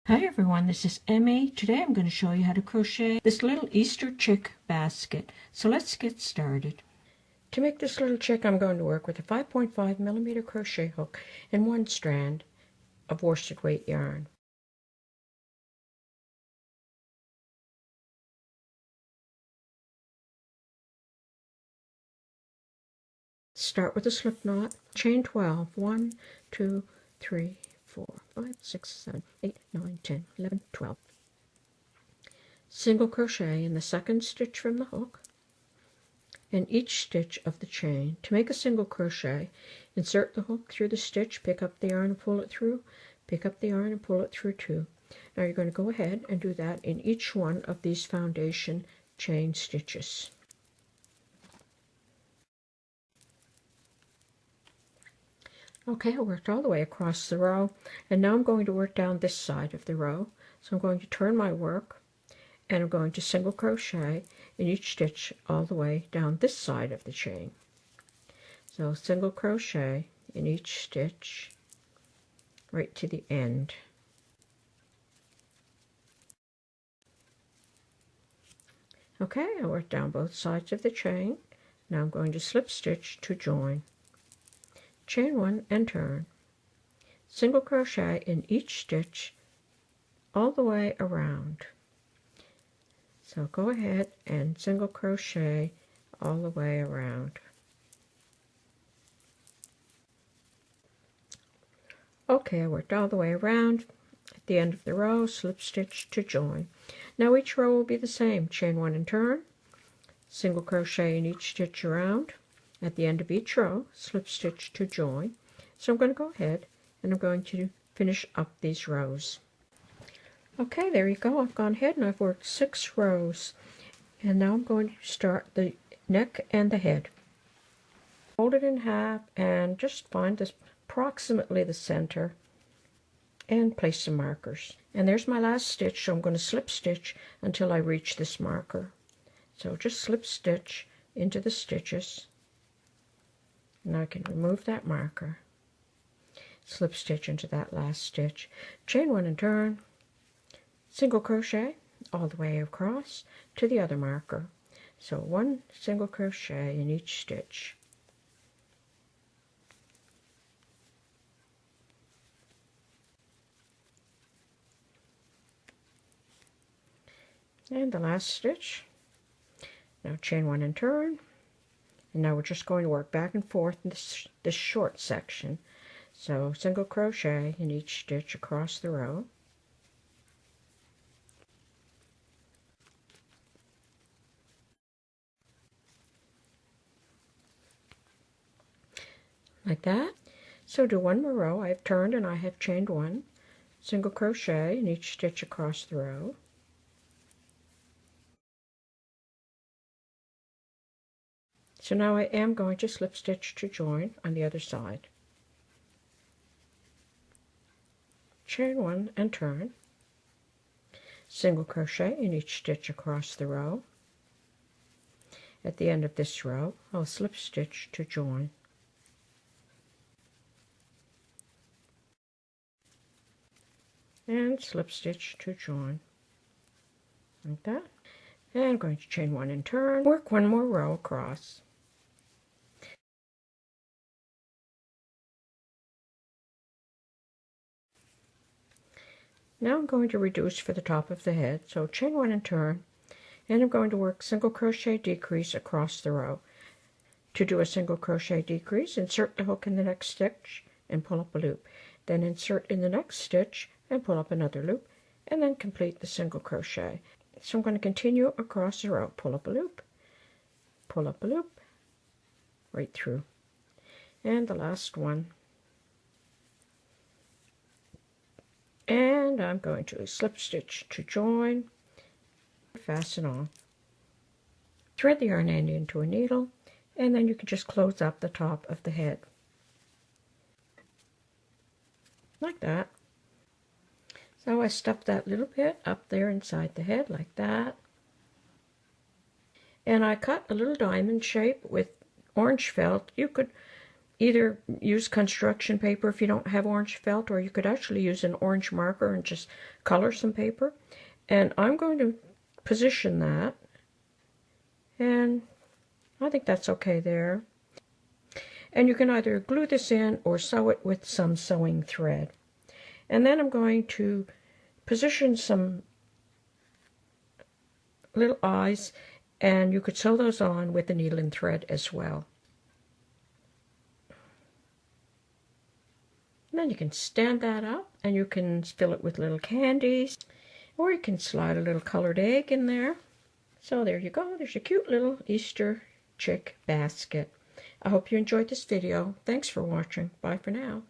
Hi everyone, this is Emmy. Today I'm going to show you how to crochet this little Easter chick basket. So let's get started. To make this little chick, I'm going to work with a 5.5mm crochet hook and one strand of worsted weight yarn. Start with a slip knot, chain 12, 1, 2, 3, 4, 5, 6, 7, 8, 9, 10, 11, 12. Single crochet in the second stitch from the hook, in each stitch of the chain. To make a single crochet, insert the hook through the stitch, pick up the yarn and pull it through, pick up the yarn and pull it through too. Now you're going to go ahead and do that in each one of these foundation chain stitches. Okay, I worked all the way across the row, and now I'm going to work down this side of the row. So I'm going to turn my work, and I'm going to single crochet in each stitch all the way down this side of the chain. So single crochet in each stitch right to the end. Okay, I worked down both sides of the chain. Now I'm going to slip stitch to join. Chain 1 and turn. Single crochet in each stitch all the way around. So go ahead and single crochet all the way around. Okay, I worked all the way around. At the end of the row, slip stitch to join. Now each row will be the same. Chain 1 and turn. Single crochet in each stitch around. At the end of each row, slip stitch to join. So I'm going to go ahead and I'm going to finish up these rows. Okay, there you go. I've gone ahead and I've worked 6 rows. And now I'm going to start the neck and the head. Fold it in half and just find this approximately the center and place some markers. And there's my last stitch, so I'm going to slip stitch until I reach this marker. So just slip stitch into the stitches. Now I can remove that marker. Slip stitch into that last stitch. Chain 1 and turn. Single crochet all the way across to the other marker. So 1 single crochet in each stitch. And the last stitch. Now chain 1 and turn. And now we're just going to work back and forth in this short section. So single crochet in each stitch across the row. Like that. So do 1 more row. I have turned and I have chained 1. Single crochet in each stitch across the row. So now I am going to slip stitch to join on the other side. Chain 1 and turn. Single crochet in each stitch across the row. At the end of this row, I'll slip stitch to join. And slip stitch to join. Like that. And I'm going to chain 1 and turn. Work 1 more row across. Now I'm going to reduce for the top of the head, so chain 1 and turn, and I'm going to work single crochet decrease across the row. To do a single crochet decrease, insert the hook in the next stitch and pull up a loop. Then insert in the next stitch and pull up another loop, and then complete the single crochet. So I'm going to continue across the row, pull up a loop, right through. And the last one. And I'm going to slip stitch to join, fasten on. Thread the yarn end into a needle, and then you can just close up the top of the head. Like that. So I stuffed that little bit up there inside the head like that. And I cut a little diamond shape with orange felt. You could either use construction paper if you don't have orange felt, or you could actually use an orange marker and just color some paper. And I'm going to position that, and I think that's okay there. And you can either glue this in or sew it with some sewing thread. And then I'm going to position some little eyes, and you could sew those on with a needle and thread as well. And then you can stand that up, and you can fill it with little candies, or you can slide a little colored egg in there. So there you go. There's a cute little Easter chick basket. I hope you enjoyed this video. Thanks for watching. Bye for now.